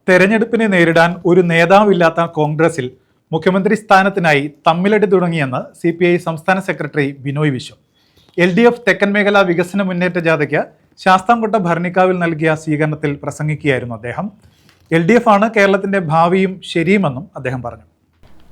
തെരഞ്ഞെടുപ്പിനെ നേരിടാൻ ഒരു നേതാവില്ലാത്ത കോൺഗ്രസിൽ മുഖ്യമന്ത്രി സ്ഥാനത്തിനായി തമ്മിലടി തുടങ്ങിയെന്ന് CPI സംസ്ഥാന സെക്രട്ടറി ബിനോയ് വിശ്വം. LDF തെക്കൻ മേഖലാ വികസന മുന്നേറ്റ ജാഥയ്ക്ക് ശാസ്താംകോട്ട ഭരണിക്കാവിൽ നൽകിയ സ്വീകരണത്തിൽ പ്രസംഗിക്കുകയായിരുന്നു അദ്ദേഹം. LDF ആണ് കേരളത്തിന്റെ ഭാവിയും ശരിയുമെന്നും അദ്ദേഹം പറഞ്ഞു.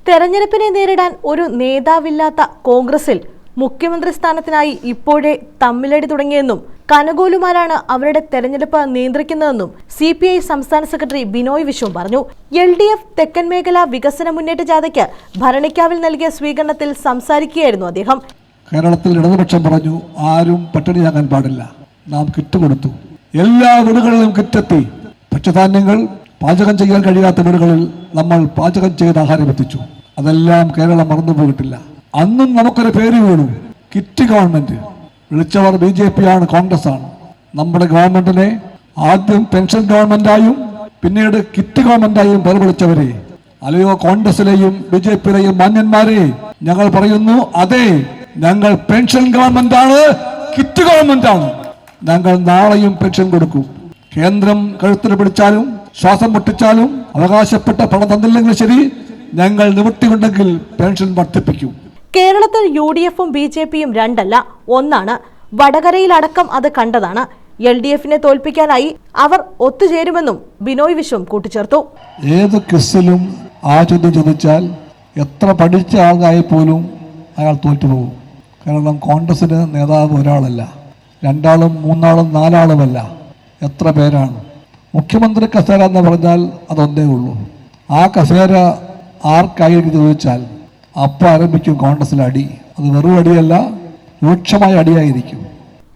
തെരഞ്ഞെടുപ്പിനെ നേരിടാൻ ഒരു നേതാവില്ലാത്ത കോൺഗ്രസിൽ മുഖ്യമന്ത്രി സ്ഥാനത്തിനായി ഇപ്പോഴേ തമ്മിലടി തുടങ്ങിയെന്നും കനകോലുമാരാണ് അവരുടെ തെരഞ്ഞെടുപ്പ് നിയന്ത്രിക്കുന്നതെന്നും CPI സംസ്ഥാന സെക്രട്ടറി ബിനോയ് വിശ്വം പറഞ്ഞു. LDF തെക്കൻ മേഖലാ വികസന മുന്നേറ്റ ജാഥയ്ക്ക് ഭരണിക്കാവിൽ നൽകിയ സ്വീകരണത്തിൽ സംസാരിക്കുകയായിരുന്നു അദ്ദേഹം. കേരളത്തിൽ ഇടതുപക്ഷം പറഞ്ഞു, ആരും പട്ടിണിയാകാൻ പാടില്ല. നാം കിറ്റ് കൊടുത്തു, എല്ലാ വീടുകളിലും കിറ്റെത്തി. ഭക്ഷ്യധാന്യങ്ങൾ പാചകം ചെയ്യാൻ കഴിയാത്ത വീടുകളിൽ നമ്മൾ പാചകം ചെയ്ത് ആഹാരം എത്തിച്ചു. അതെല്ലാം കേരളം മറന്നുപോയിട്ടില്ല. അന്നും നമുക്കൊരു പേര് വീണു, കിറ്റ് ഗവൺമെന്റ്. വിളിച്ചവർ BJP ആണ്, കോൺഗ്രസ് ആണ്. നമ്മുടെ ഗവൺമെന്റിനെ ആദ്യം പെൻഷൻ ഗവൺമെന്റായും പിന്നീട് കിറ്റ് ഗവൺമെന്റായും പേർ വിളിച്ചവരെ, അല്ലയോ കോൺഗ്രസിലെയും BJPയിലെയും മാന്യന്മാരെ, ഞങ്ങൾ പറയുന്നു, അതെ, ഞങ്ങൾ പെൻഷൻ ഗവൺമെന്റ് ആണ്, കിറ്റ് ഗവൺമെന്റ് ആണ്. ഞങ്ങൾ നാളെയും പെൻഷൻ കൊടുക്കും. കേന്ദ്രം കഴുത്തിന് പിടിച്ചാലും ശ്വാസം മുട്ടിച്ചാലും അവകാശപ്പെട്ട പണം തന്നില്ലെങ്കിൽ ശരി, ഞങ്ങൾ നിവൃത്തിയുണ്ടെങ്കിൽ പെൻഷൻ വർദ്ധിപ്പിക്കും. കേരളത്തിൽ UDFും BJPയും രണ്ടല്ല, ഒന്നാണ്. വടകരയിലടക്കം അത് കണ്ടതാണ്. LDFനെ തോൽപ്പിക്കാനായി അവർ ഒത്തുചേരുമെന്നും ബിനോയ് വിശ്വം കൂട്ടിച്ചേർത്തു. ഏത് ക്വിസിലും ആ ചോദ്യം ചോദിച്ചാൽ എത്ര പഠിച്ച ആളായി പോലും അയാൾ തോറ്റുപോകും. കാരണം കോൺഗ്രസിന് നേതാവ് ഒരാളല്ല, രണ്ടാളും മൂന്നാളും നാലാളുമല്ല, എത്ര പേരാണ്. മുഖ്യമന്ത്രി കസേര എന്ന് പറഞ്ഞാൽ അതൊന്നേ ഉള്ളൂ. ആ കസേര ആർക്കായിരിക്കും ചോദിച്ചാൽ അപ്പം ആരംഭിക്കും കോൺഗ്രസിലെ അടി. അത് വെറും അടിയല്ല, രൂക്ഷമായ അടിയായിരിക്കും.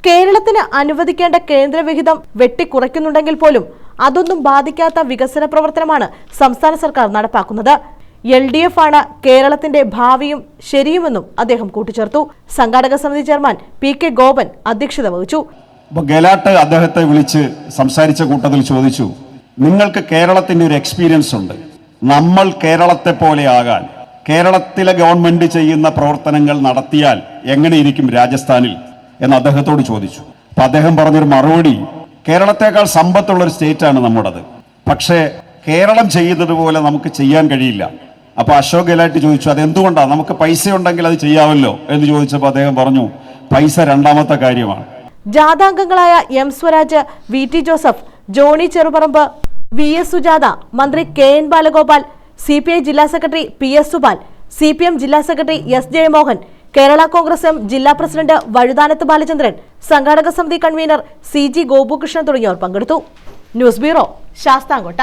കേരളത്തിന് അനുവദിക്കേണ്ട കേന്ദ്രവിഹിതം വെട്ടിക്കുറയ്ക്കുന്നുണ്ടെങ്കിൽ പോലും അതൊന്നും ബാധിക്കാത്ത വികസന പ്രവർത്തനമാണ് സംസ്ഥാന സർക്കാർ നടപ്പാക്കുന്നത്. LDF ആണ് കേരളത്തിന്റെ ഭാവിയും ശരിയുമെന്നും അദ്ദേഹം കൂട്ടിച്ചേർത്തു. സംഘാടക സമിതി ചെയർമാൻ PK ഗോപൻ അധ്യക്ഷത വഹിച്ചു. ഗെലാട്ട് അദ്ദേഹത്തെ വിളിച്ച് സംസാരിച്ച കൂട്ടത്തിൽ ചോദിച്ചു, നിങ്ങൾക്ക് കേരളത്തിന്റെ ഒരു എക്സ്പീരിയൻസ് ഉണ്ട്, നമ്മൾ കേരളത്തെ പോലെ ആകാൻ കേരളത്തിലെ ഗവൺമെന്റ് ചെയ്യുന്ന പ്രവർത്തനങ്ങൾ നടത്തിയാൽ എങ്ങനെയിരിക്കും രാജസ്ഥാനിൽ എന്ന് അദ്ദേഹത്തോട് ചോദിച്ചു. അപ്പൊ അദ്ദേഹം പറഞ്ഞൊരു മറുപടി, കേരളത്തെക്കാൾ സമ്പത്തുള്ളൊരു സ്റ്റേറ്റാണ് നമ്മുടേത്, പക്ഷേ കേരളം ചെയ്യുന്നത് പോലെ നമുക്ക് ചെയ്യാൻ കഴിയില്ല. അപ്പൊ അശോക് ഗെലാട്ട് ചോദിച്ചു, അതെന്തുകൊണ്ടാണ്, നമുക്ക് പൈസ ഉണ്ടെങ്കിൽ അത് ചെയ്യാമല്ലോ എന്ന് ചോദിച്ചപ്പോൾ അദ്ദേഹം പറഞ്ഞു, പൈസ രണ്ടാമത്തെ കാര്യമാണ്. ജാഥാംഗങ്ങളായ M Swaraj, VT Joseph, Johnny Cheruparambu, VS Sujatha, മന്ത്രി KN ബാലഗോപാൽ, CPI ജില്ലാ സെക്രട്ടറി PS സുബാൽ, CPM ജില്ലാ secretary S Jayamohan, Kerala Congress M ജില്ലാ പ്രസിഡന്റ് വഴുതാനത്ത് ബാലചന്ദ്രൻ, സംഘാടക സമിതി കൺവീനർ CG ഗോപുകൃഷ്ണൻ തുടങ്ങിയവർ പങ്കെടുത്തു. News bureau, Sasthamkotta.